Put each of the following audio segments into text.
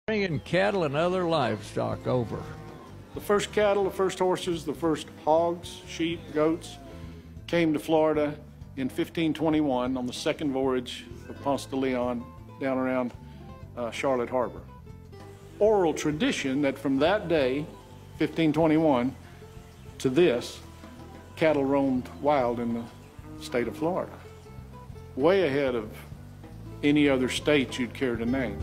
Bringing cattle and other livestock over. The first cattle, the first horses, the first hogs, sheep, goats came to Florida in 1521 on the second voyage of Ponce de Leon down around Charlotte Harbor. Oral tradition that from that day, 1521, to this, cattle roamed wild in the state of Florida, way ahead of any other state you'd care to name.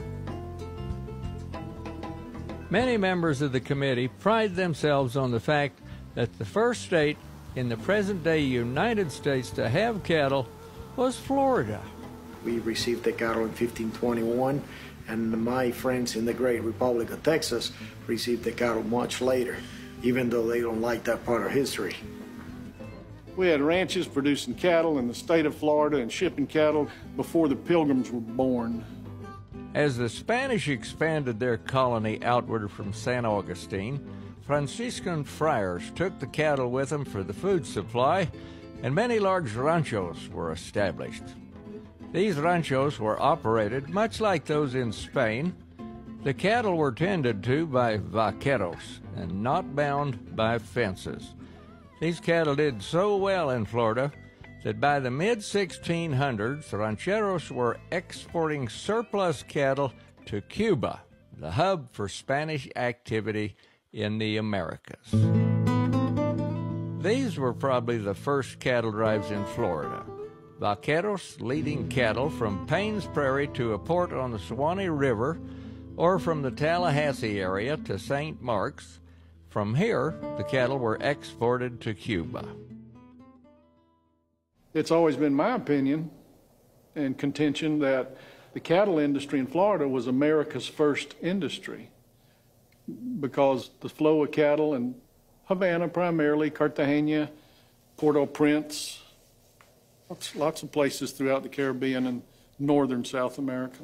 Many members of the committee pride themselves on the fact that the first state in the present-day United States to have cattle was Florida. We received the cattle in 1521, and my friends in the great Republic of Texas received the cattle much later, even though they don't like that part of history. We had ranches producing cattle in the state of Florida and shipping cattle before the Pilgrims were born. As the Spanish expanded their colony outward from San Augustine, Franciscan friars took the cattle with them for the food supply, and many large ranchos were established. These ranchos were operated much like those in Spain. The cattle were tended to by vaqueros and not bound by fences. These cattle did so well in Florida that by the mid-1600s, rancheros were exporting surplus cattle to Cuba, the hub for Spanish activity in the Americas. These were probably the first cattle drives in Florida. Vaqueros leading cattle from Paynes Prairie to a port on the Suwannee River, or from the Tallahassee area to St. Mark's. From here, the cattle were exported to Cuba. It's always been my opinion and contention that the cattle industry in Florida was America's first industry, because the flow of cattle in Havana primarily, Cartagena, Port-au-Prince, lots of places throughout the Caribbean and northern South America.